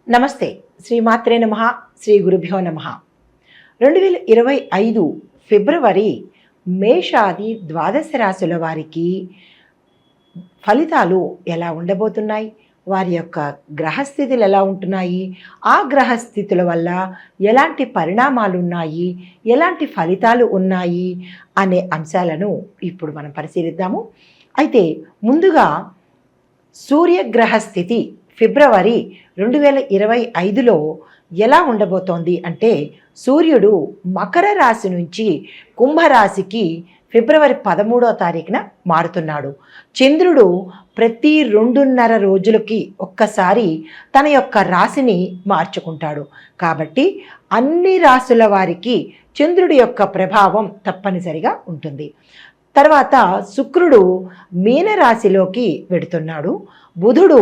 నమస్తే. శ్రీమాత్రే నమః. శ్రీ గురుభ్యో నమః. 2025 ఫిబ్రవరి మేషాది ద్వాదశ రాశుల వారికి ఫలితాలు ఎలా ఉండబోతున్నాయి, వారి యొక్క గ్రహస్థితులు ఎలా ఉంటున్నాయి, ఆ గ్రహస్థితుల వల్ల ఎలాంటి పరిణామాలు ఉన్నాయి, ఎలాంటి ఫలితాలు ఉన్నాయి అనే అంశాలను ఇప్పుడు మనం పరిశీలిద్దాము. అయితే ముందుగా సూర్యగ్రహ స్థితి ఫిబ్రవరి 2025లో ఎలా ఉండబోతోంది అంటే, సూర్యుడు మకర రాశి నుంచి కుంభరాశికి ఫిబ్రవరి 13వ తారీఖున మారుతున్నాడు. చంద్రుడు ప్రతి 2.5 రోజులకి ఒక్కసారి తన యొక్క రాశిని మార్చుకుంటాడు. కాబట్టి అన్ని రాశుల వారికి చంద్రుడి యొక్క ప్రభావం తప్పనిసరిగా ఉంటుంది. తర్వాత శుక్రుడు మీనరాశిలోకి వెడుతున్నాడు. బుధుడు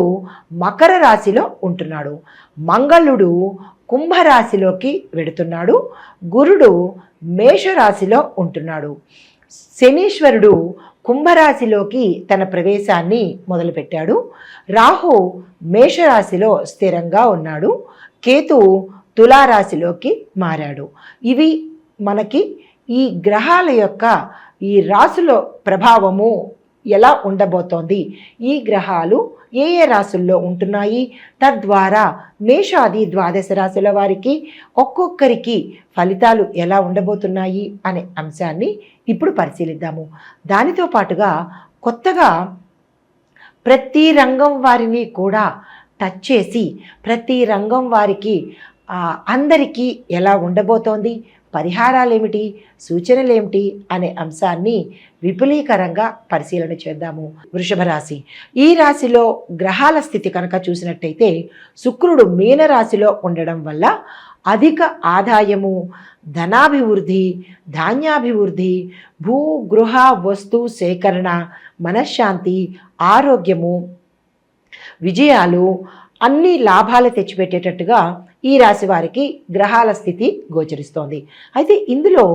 మకర రాశిలో ఉంటున్నాడు. మంగళుడు కుంభరాశిలోకి వెడుతున్నాడు. గురుడు మేషరాశిలో ఉంటున్నాడు. శనీశ్వరుడు కుంభరాశిలోకి తన ప్రవేశాన్ని మొదలుపెట్టాడు. రాహు మేషరాశిలో స్థిరంగా ఉన్నాడు. కేతు తులారాశిలోకి మారాడు. ఇవి మనకి ఈ గ్రహాల యొక్క ఈ రాశుల ప్రభావము ఎలా ఉండబోతోంది, ఈ గ్రహాలు ఏ ఏ రాశుల్లో ఉంటున్నాయి, తద్వారా మేషాది ద్వాదశ రాశుల వారికి ఒక్కొక్కరికి ఫలితాలు ఎలా ఉండబోతున్నాయి అనే అంశాన్ని ఇప్పుడు పరిశీలిద్దాము. దానితో పాటుగా కొత్తగా ప్రతి రంగం వారిని కూడా టచ్ చేసి ప్రతి రంగం వారికి అందరికీ ఎలా ఉండబోతోంది, పరిహారాలు ఏమిటి, సూచనలు ఏమిటి అనే అంశాన్ని విపులీకరంగా పరిశీలన చేద్దాము. వృషభ రాశి. ఈ రాశిలో గ్రహాల స్థితి కనుక చూసినట్టయితే, శుక్రుడు మీనరాశిలో ఉండడం వల్ల అధిక ఆదాయము, ధనాభివృద్ధి, ధాన్యాభివృద్ధి, భూ గృహ వస్తు సేకరణ, మనశ్శాంతి, ఆరోగ్యము, విజయాలు, అన్ని లాభాలు తెచ్చిపెట్టేటట్టుగా ఈ రాశి వారికి గ్రహాల స్థితి గోచరిస్తోంది. అయితే ఇందులో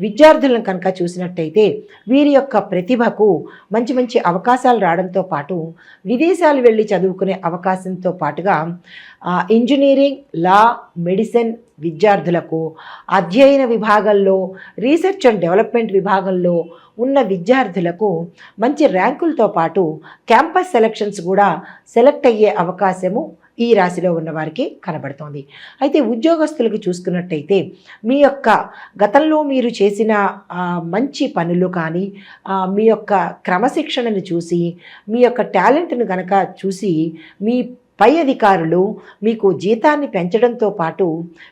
విద్యార్థులను కనుక చూసినట్టయితే వీరి యొక్క ప్రతిభకు మంచి మంచి అవకాశాలు రావడంతో పాటు విదేశాలు వెళ్ళి చదువుకునే అవకాశంతో పాటుగా ఇంజనీరింగ్, లా, మెడిసిన్ విద్యార్థులకు, అధ్యయన విభాగంలో, రీసెర్చ్ అండ్ డెవలప్మెంట్ విభాగంలో ఉన్న విద్యార్థులకు మంచి ర్యాంకులతో పాటు క్యాంపస్ సెలక్షన్స్ కూడా సెలెక్ట్ అయ్యే అవకాశము ఈ రాశిలో ఉన్న వారికి కనబడుతోంది. అయితే ఉద్యోగస్తులకు చూసుకున్నట్టయితే మీ యొక్క గతంలో మీరు చేసిన మంచి పనులు కానీ, మీ యొక్క క్రమశిక్షణను చూసి, మీ యొక్క టాలెంట్ను కనుక చూసి మీ పై అధికారులు మీకు జీతాన్ని పెంచడంతో పాటు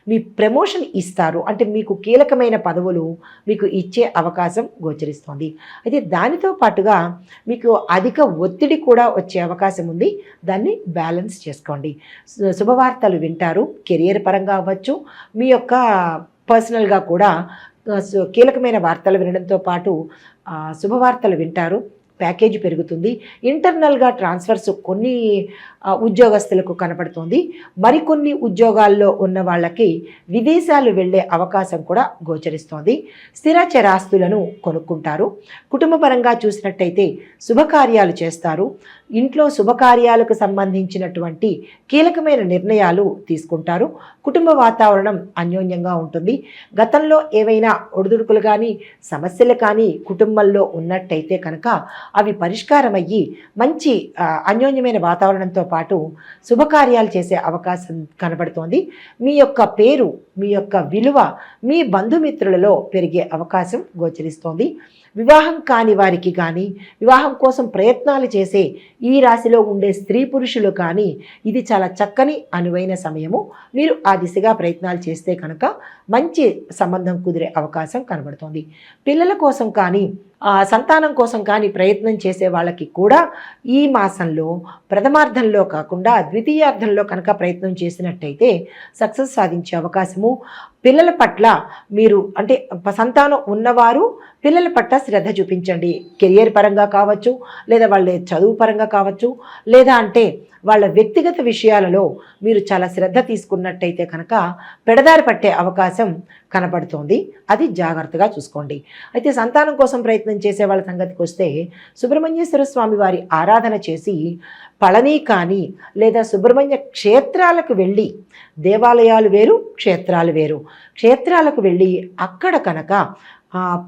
మీ ప్రమోషన్ ఇస్తారు. అంటే మీకు కీలకమైన పదవులు మీకు ఇచ్చే అవకాశం గోచరిస్తోంది. అయితే దానితో పాటుగా మీకు అధిక ఒత్తిడి కూడా వచ్చే అవకాశం ఉంది. దాన్ని బ్యాలెన్స్ చేసుకోండి. శుభవార్తలు వింటారు. కెరియర్ పరంగా అవ్వచ్చు, మీ యొక్క పర్సనల్గా కూడా కీలకమైన వార్తలు వినడంతో పాటు శుభవార్తలు వింటారు. ప్యాకేజీ పెరుగుతుంది. ఇంటర్నల్గా ట్రాన్స్ఫర్స్ కొన్ని ఉద్యోగస్తులకు కనపడుతుంది. మరికొన్ని ఉద్యోగాల్లో ఉన్న వాళ్ళకి విదేశాలు వెళ్ళే అవకాశం కూడా గోచరిస్తోంది. స్థిర చరాస్తులను కొనుక్కుంటారు. కుటుంబపరంగా చూసినట్టయితే శుభకార్యాలు చేస్తారు. ఇంట్లో శుభకార్యాలకు సంబంధించినటువంటి కీలకమైన నిర్ణయాలు తీసుకుంటారు. కుటుంబ వాతావరణం అన్యోన్యంగా ఉంటుంది. గతంలో ఏవైనా ఒడిదుడుకులు కానీ, సమస్యలు కానీ కుటుంబంలో ఉన్నట్టయితే కనుక అవి పరిష్కారం అయ్యి మంచి అన్యోన్యమైన వాతావరణంతో పాటు శుభకార్యాలు చేసే అవకాశం కనబడుతోంది. మీ యొక్క పేరు, మీ యొక్క విలువ మీ బంధుమిత్రులలో పెరిగే అవకాశం గోచరిస్తోంది. వివాహం కాని వారికి కానీ, వివాహం కోసం ప్రయత్నాలు చేసే ఈ రాశిలో ఉండే స్త్రీ పురుషులు కానీ ఇది చాలా చక్కని అనువైన సమయము. మీరు ఆ దిశగా ప్రయత్నాలు చేస్తే కనుక మంచి సంబంధం కుదిరే అవకాశం కనబడుతోంది. పిల్లల కోసం కానీ, సంతానం కోసం కానీ ప్రయత్నం చేసే వాళ్ళకి కూడా ఈ మాసంలో ప్రథమార్థంలో కాకుండా ద్వితీయార్థంలో కనుక ప్రయత్నం చేసినట్టయితే సక్సెస్ సాధించే అవకాశము, పిల్లల పట్ల మీరు అంటే సంతానం ఉన్నవారు పిల్లల పట్ల శ్రద్ధ చూపించండి. కెరియర్ పరంగా కావచ్చు, లేదా వాళ్ళ చదువు పరంగా కావచ్చు, లేదా అంటే వాళ్ళ వ్యక్తిగత విషయాలలో మీరు చాలా శ్రద్ధ తీసుకున్నట్టయితే కనుక పెడదారి పట్టే అవకాశం కనబడుతోంది. అది జాగ్రత్తగా చూసుకోండి. అయితే సంతానం కోసం ప్రయత్నం చేసే వాళ్ళ సంగతికి వస్తే సుబ్రహ్మణ్యేశ్వర స్వామి వారి ఆరాధన చేసి పళని కానీ లేదా సుబ్రహ్మణ్య క్షేత్రాలకు వెళ్ళి, దేవాలయాలు వేరు క్షేత్రాలు వేరు, క్షేత్రాలకు వెళ్ళి అక్కడ కనుక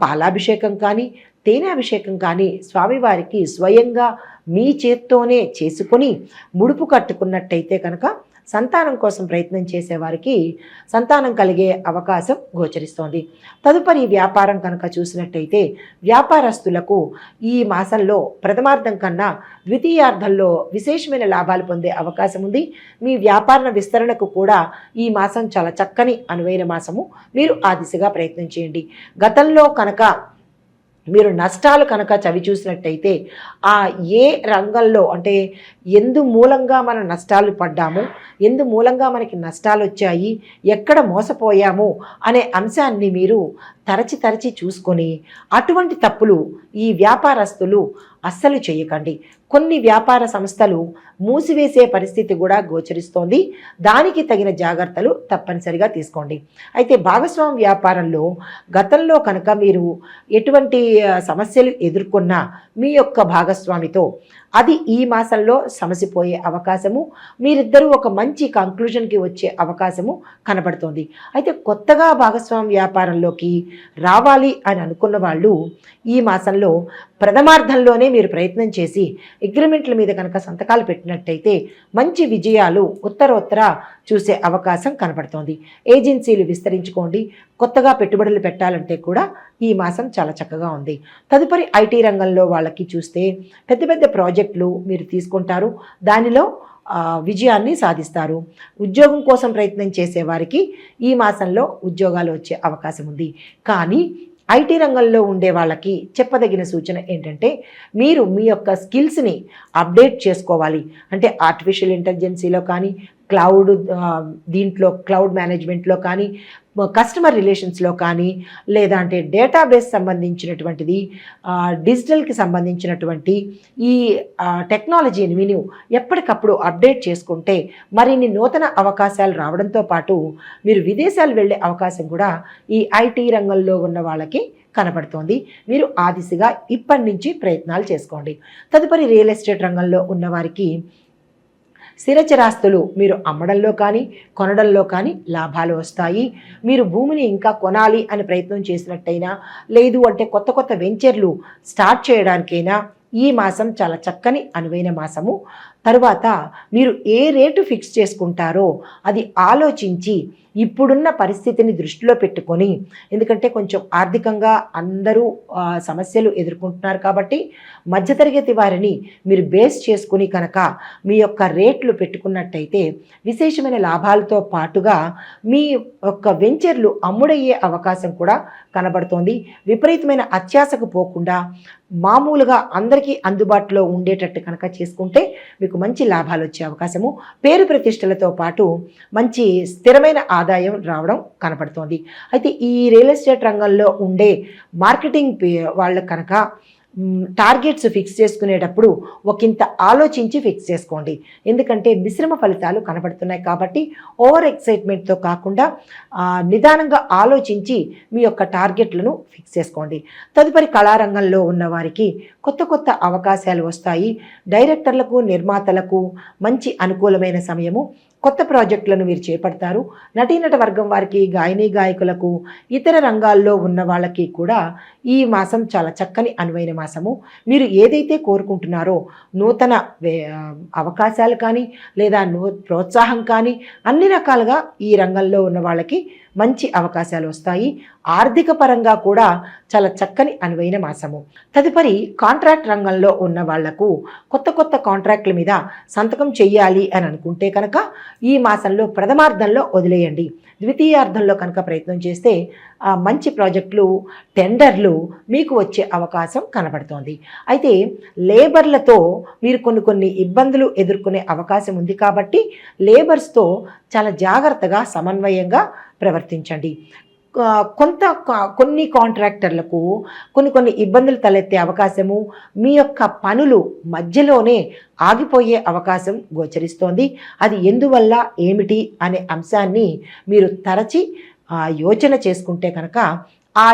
పాలాభిషేకం కానీ తేనె అభిషేకం కానీ స్వామివారికి స్వయంగా మీ చేత్తోనే చేసుకొని ముడుపు కట్టుకున్నట్టయితే కనుక సంతానం కోసం ప్రయత్నం చేసేవారికి సంతానం కలిగే అవకాశం గోచరిస్తోంది. తదుపరి వ్యాపారం కనుక చూసినట్టయితే వ్యాపారస్తులకు ఈ మాసంలో ప్రథమార్థం కన్నా ద్వితీయార్థంలో విశేషమైన లాభాలు పొందే అవకాశం ఉంది. మీ వ్యాపార విస్తరణకు కూడా ఈ మాసం చాలా చక్కని అనువైన మాసము. మీరు ఆ దిశగా ప్రయత్నం చేయండి. గతంలో కనుక మీరు నష్టాలు కనుక చవి చూసినట్టయితే ఏ రంగంలో అంటే ఎందు మూలంగా మనం నష్టాలు పడ్డాము, ఎందు మూలంగా మనకి నష్టాలు వచ్చాయి, ఎక్కడ మోసపోయాము అనే అంశాన్ని మీరు తరచి చూసుకొని అటువంటి తప్పులు ఈ వ్యాపారస్తులు అస్సలు చేయకండి. కొన్ని వ్యాపార సంస్థలు మూసివేసే పరిస్థితి కూడా గోచరిస్తోంది. దానికి తగిన జాగ్రత్తలు తప్పనిసరిగా తీసుకోండి. అయితే భాగస్వామి వ్యాపారంలో గతంలో కనుక మీరు ఎటువంటి సమస్యలు ఎదుర్కొన్నా మీ యొక్క భాగస్వామితో అది ఈ మాసంలో సమసిపోయే అవకాశము, మీరిద్దరూ ఒక మంచి కంక్లూజన్కి వచ్చే అవకాశము కనబడుతోంది. అయితే కొత్తగా భాగస్వామి వ్యాపారంలోకి రావాలి అని అనుకున్న వాళ్ళు ఈ మాసంలో ప్రథమార్థంలోనే మీరు ప్రయత్నం చేసి అగ్రిమెంట్ల మీద కనుక సంతకాలు పెట్టినట్టయితే మంచి విజయాలు ఉత్తరోత్తర చూసే అవకాశం కనబడుతోంది. ఏజెన్సీలు విస్తరించుకోండి. కొత్తగా పెట్టుబడులు పెట్టాలంటే కూడా ఈ మాసం చాలా చక్కగా ఉంది. తదుపరి ఐటీ రంగంలో వాళ్ళకి చూస్తే పెద్ద పెద్ద ప్రాజెక్టులు మీరు తీసుకుంటారు, దానిలో విజయాన్ని సాధిస్తారు. ఉద్యోగం కోసం ప్రయత్నం చేసేవారికి ఈ మాసంలో ఉద్యోగాలు వచ్చే అవకాశం ఉంది. కానీ ఐటీ రంగంలో ఉండే వాళ్ళకి చెప్పదగిన సూచన ఏంటంటే మీరు మీ యొక్క స్కిల్స్ని అప్డేట్ చేసుకోవాలి. అంటే ఆర్టిఫిషియల్ ఇంటెలిజెన్సీలో కానీ, క్లౌడ్ మేనేజ్మెంట్లో కానీ, కస్టమర్ రిలేషన్స్లో కానీ, లేదా అంటే డేటాబేస్ సంబంధించినటువంటిది, డిజిటల్కి సంబంధించినటువంటి ఈ టెక్నాలజీని మీరు ఎప్పటికప్పుడు అప్డేట్ చేసుకుంటే మరిన్ని నూతన అవకాశాలు రావడంతో పాటు మీరు విదేశాలు వెళ్ళే అవకాశం కూడా ఈ ఐటీ రంగంలో ఉన్న వాళ్ళకి కనబడుతోంది. మీరు ఆ దిశగా ఇప్పటి నుంచి ప్రయత్నాలు చేసుకోండి. తదుపరి రియల్ ఎస్టేట్ రంగంలో ఉన్నవారికి స్థిరచరాస్తులు మీరు అమ్మడంలో కానీ కొనడంలో కానీ లాభాలు వస్తాయి. మీరు భూమిని ఇంకా కొనాలి అని ప్రయత్నం చేసినట్టయినా, లేదు అంటే కొత్త వెంచర్లు స్టార్ట్ చేయడానికైనా ఈ మాసం చాలా చక్కని అనువైన మాసము. తరువాత మీరు ఏ రేటు ఫిక్స్ చేసుకుంటారో అది ఆలోచించి ఇప్పుడున్న పరిస్థితిని దృష్టిలో పెట్టుకొని, ఎందుకంటే కొంచెం ఆర్థికంగా అందరూ సమస్యలు ఎదుర్కొంటున్నారు కాబట్టి మధ్యతరగతి వారిని మీరు బేస్ చేసుకుని కనుక మీ యొక్క రేట్లు పెట్టుకున్నట్టయితే విశేషమైన లాభాలతో పాటుగా మీ యొక్క వెంచర్లు అమ్ముడయ్యే అవకాశం కూడా కనబడుతోంది. విపరీతమైన అత్యాశకు పోకుండా మామూలుగా అందరికీ అందుబాటులో ఉండేటట్టు కనుక చేసుకుంటే మీకు మంచి లాభాలు వచ్చే అవకాశము, పేరు ప్రతిష్టలతో పాటు మంచి స్థిరమైన ఆదాయం రావడం కనపడుతోంది. అయితే ఈ రియల్ ఎస్టేట్ రంగంలో ఉండే మార్కెటింగ్ వాళ్ళకు కనుక టార్గెట్స్ ఫిక్స్ చేసుకునేటప్పుడు ఒకంత ఆలోచించి ఫిక్స్ చేసుకోండి. ఎందుకంటే మిశ్రమ ఫలితాలు కనబడుతున్నాయి కాబట్టి ఓవర్ ఎక్సైట్మెంట్తో కాకుండా నిదానంగా ఆలోచించి మీ యొక్క టార్గెట్లను ఫిక్స్ చేసుకోండి. తదుపరి కళారంగంలో ఉన్న వారికి కొత్త అవకాశాలు వస్తాయి. డైరెక్టర్లకు, నిర్మాతలకు మంచి అనుకూలమైన సమయము. కొత్త ప్రాజెక్టులను మీరు చేపడతారు. నటీనట వర్గం వారికి, గాయని గాయకులకు, ఇతర రంగాల్లో ఉన్న వాళ్ళకి కూడా ఈ మాసం చాలా చక్కని అనువైన మాసము. మీరు ఏదైతే కోరుకుంటున్నారో నూతన అవకాశాలు కానీ లేదా ప్రోత్సాహం కానీ అన్ని రకాలుగా ఈ రంగంలో ఉన్న వాళ్ళకి మంచి అవకాశాలు వస్తాయి. ఆర్థిక పరంగా కూడా చాలా చక్కని అనువైన మాసము. తదుపరి కాంట్రాక్ట్ రంగంలో ఉన్న వాళ్లకు కొత్త కాంట్రాక్ట్ల మీద సంతకం చెయ్యాలి అని అనుకుంటే కనుక ఈ మాసంలో ప్రథమార్థంలో వదిలేయండి. ద్వితీయార్థంలో కనుక ప్రయత్నం చేస్తే మంచి ప్రాజెక్టులు, టెండర్లు మీకు వచ్చే అవకాశం కనబడుతోంది. అయితే లేబర్లతో మీరు కొన్ని ఇబ్బందులు ఎదుర్కొనే అవకాశం ఉంది కాబట్టి లేబర్స్తో చాలా జాగ్రత్తగా సమన్వయంగా ప్రవర్తించండి. కొన్ని కాంట్రాక్టర్లకు కొన్ని ఇబ్బందులు తలెత్తే అవకాశము, మీ యొక్క పనులు మధ్యలోనే ఆగిపోయే అవకాశం గోచరిస్తోంది. అది ఎందువల్ల ఏమిటి అనే అంశాన్ని మీరు తరచి యోచన చేసుకుంటే కనుక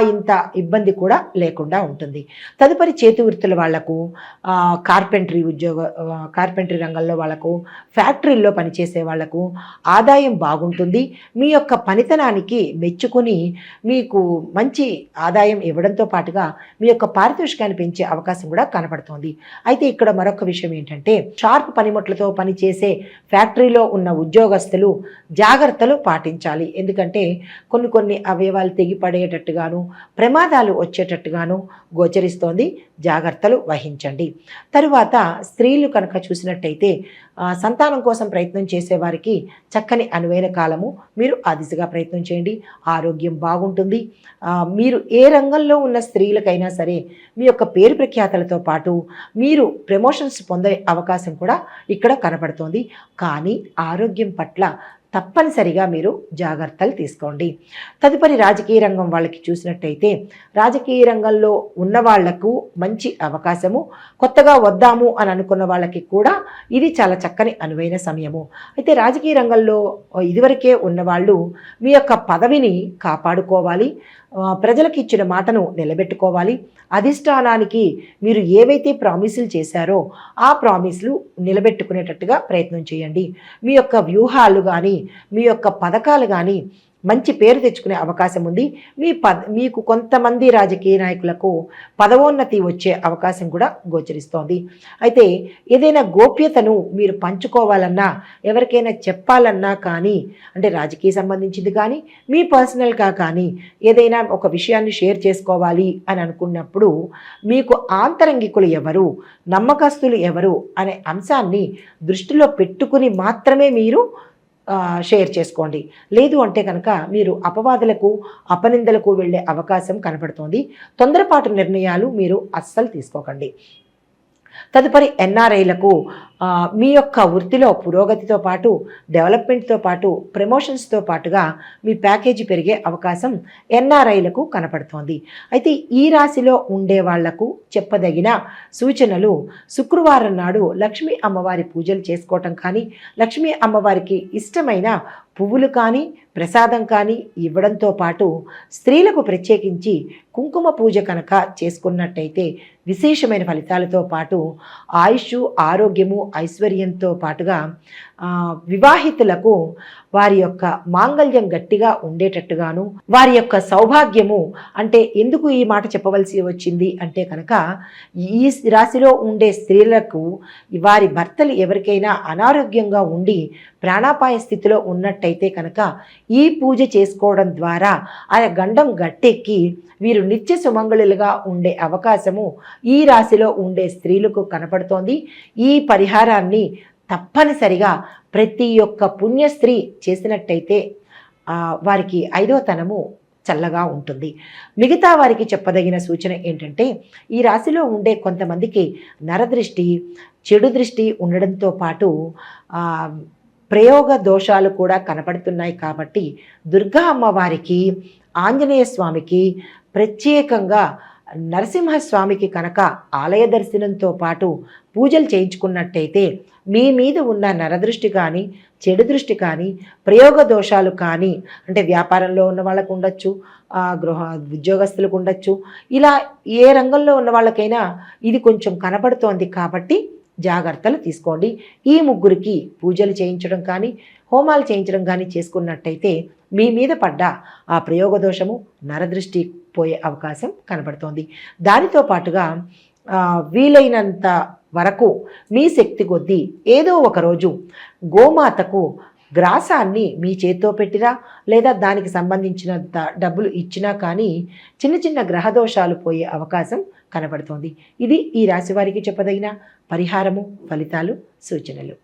ఇంత ఇబ్బంది కూడా లేకుండా ఉంటుంది. తదుపరి చేతి వృత్తుల వాళ్లకు, కార్పెంటరీ రంగంలో వాళ్లకు, ఫ్యాక్టరీల్లో పనిచేసే వాళ్లకు ఆదాయం బాగుంటుంది. మీ యొక్క పనితనానికి మెచ్చుకొని మీకు మంచి ఆదాయం ఇవ్వడంతో పాటుగా మీ యొక్క పారితోషికాన్ని పెంచే అవకాశం కూడా కనపడుతోంది. అయితే ఇక్కడ మరొక విషయం ఏంటంటే, షార్ప్ పనిముట్లతో పనిచేసే ఫ్యాక్టరీలో ఉన్న ఉద్యోగస్తులు జాగ్రత్తలు పాటించాలి. ఎందుకంటే కొన్ని అవయవాలు తెగిపడేటట్టుగా ప్రమాదాలు వచ్చేటట్టుగాను గోచరిస్తోంది. జాగ్రత్తలు వహించండి. తరువాత స్త్రీలు కనుక చూసినట్టయితే సంతానం కోసం ప్రయత్నం చేసేవారికి చక్కని అనువైన కాలము. మీరు ఆ దిశగా ప్రయత్నం చేయండి. ఆరోగ్యం బాగుంటుంది. మీరు ఏ రంగంలో ఉన్న స్త్రీలకైనా సరే మీ యొక్క పేరు ప్రఖ్యాతలతో పాటు మీరు ప్రమోషన్స్ పొందే అవకాశం కూడా ఇక్కడ కనపడుతోంది. కానీ ఆరోగ్యం పట్ల తప్పనిసరిగా మీరు జాగ్రత్తలు తీసుకోండి. తదుపరి రాజకీయ రంగం వాళ్ళకి చూసినట్టయితే, రాజకీయ రంగంలో ఉన్న వాళ్లకు మంచి అవకాశము. కొత్తగా వద్దాము అని అనుకున్న వాళ్ళకి కూడా ఇది చాలా చక్కని అనువైన సమయము. అయితే రాజకీయ రంగంలో ఇదివరకే ఉన్నవాళ్ళు మీ యొక్క పదవిని కాపాడుకోవాలి. ప్రజలకు ఇచ్చిన మాటను నిలబెట్టుకోవాలి. అధిష్టానానికి మీరు ఏవైతే ప్రామిసులు చేశారో ఆ ప్రామిసులు నిలబెట్టుకునేటట్టుగా ప్రయత్నం చేయండి. మీ యొక్క వ్యూహాలు కానీ, మీ యొక్క పథకాలు కానీ మంచి పేరు తెచ్చుకునే అవకాశం ఉంది. మీకు కొంతమంది రాజకీయ నాయకులకు పదవోన్నతి వచ్చే అవకాశం కూడా గోచరిస్తోంది. అయితే ఏదైనా గోప్యతను మీరు పంచుకోవాలన్నా, ఎవరికైనా చెప్పాలన్నా కానీ, అంటే రాజకీయ సంబంధించింది కానీ మీ పర్సనల్గా కానీ ఏదైనా ఒక విషయాన్ని షేర్ చేసుకోవాలి అని అనుకున్నప్పుడు మీకు ఆంతరంగికులు ఎవరు, నమ్మకస్తులు ఎవరు అనే అంశాన్ని దృష్టిలో పెట్టుకుని మాత్రమే మీరు షేర్ చేసుకోండి. లేదు అంటే కనుక మీరు అపవాదులకు, అపనిందలకు వెళ్ళే అవకాశం కనపడుతోంది. తొందరపాటు నిర్ణయాలు మీరు అస్సలు తీసుకోకండి. తదుపరి ఎన్ఆర్ఐలకు మీ యొక్క వృత్తిలో పురోగతితో పాటు, డెవలప్మెంట్తో పాటు, ప్రమోషన్స్తో పాటుగా మీ ప్యాకేజీ పెరిగే అవకాశం ఎన్ఆర్ఐలకు కనపడుతోంది. అయితే ఈ రాశిలో ఉండే వాళ్లకు చెప్పదగిన సూచనలు, శుక్రవారం నాడు లక్ష్మీ అమ్మవారి పూజలు చేసుకోవటం కానీ, లక్ష్మీ అమ్మవారికి ఇష్టమైన పువ్వులు కానీ, ప్రసాదం కానీ ఇవ్వడంతో పాటు, స్త్రీలకు ప్రత్యేకించి కుంకుమ పూజ కనుక చేసుకున్నట్టయితే విశేషమైన ఫలితాలతో పాటు ఆయుష్, ఆరోగ్యము, ఐశ్వర్యంతో పాటుగా వివాహితులకు వారి యొక్క మాంగళ్యం గట్టిగా ఉండేటట్టుగాను, వారి యొక్క సౌభాగ్యము, అంటే ఎందుకు ఈ మాట చెప్పవలసి వచ్చింది అంటే కనుక, ఈ రాశిలో ఉండే స్త్రీలకు వారి భర్తలు ఎవరికైనా అనారోగ్యంగా ఉండి ప్రాణాపాయ స్థితిలో ఉన్నట్టయితే కనుక ఈ పూజ చేసుకోవడం ద్వారా ఆ గండం గట్టెక్కి వీరు నిత్య సుమంగళులుగా ఉండే అవకాశము ఈ రాశిలో ఉండే స్త్రీలకు కనపడుతోంది. ఈ పరిహారాన్ని తప్పనిసరిగా ప్రతి ఒక్క పుణ్య స్త్రీ చేసినట్టయితే వారికి 5వ తనము చల్లగా ఉంటుంది. మిగతా వారికి చెప్పదగిన సూచన ఏంటంటే, ఈ రాశిలో ఉండే కొంతమందికి నరదృష్టి, చెడు దృష్టి ఉండడంతో పాటు ప్రయోగ దోషాలు కూడా కనపడుతున్నాయి. కాబట్టి దుర్గా అమ్మవారికి, ఆంజనేయ స్వామికి, ప్రత్యేకంగా నరసింహస్వామికి కనుక ఆలయ దర్శనంతో పాటు పూజలు చేయించుకున్నట్టయితే మీ మీద ఉన్న నరదృష్టి కానీ, చెడు దృష్టి కానీ, ప్రయోగ దోషాలు కానీ, అంటే వ్యాపారంలో ఉన్న వాళ్ళకు ఉండొచ్చు, ఉద్యోగస్తులకు ఉండొచ్చు, ఇలా ఏ రంగంలో ఉన్న వాళ్ళకైనా ఇది కొంచెం కనపడుతోంది. కాబట్టి జాగ్రత్తలు తీసుకోండి. ఈ ముగ్గురికి పూజలు చేయించడం కానీ, హోమాలు చేయించడం కానీ చేసుకున్నట్టయితే మీ మీద పడ్డ ఆ ప్రయోగ దోషము, నరదృష్టి పోయే అవకాశం కనబడుతోంది. దానితో పాటుగా వీలైనంత వరకు మీ శక్తి కొద్దీ ఏదో ఒకరోజు గోమాతకు గ్రాసాన్ని మీ చేతితో పెట్టినా, లేదా దానికి సంబంధించిన డబ్బులు ఇచ్చినా కానీ చిన్న చిన్న గ్రహదోషాలు పోయే అవకాశం కనబడుతోంది. ఇది ఈ రాశి వారికి చెప్పదగిన పరిహారము, ఫలితాలు, సూచనలు.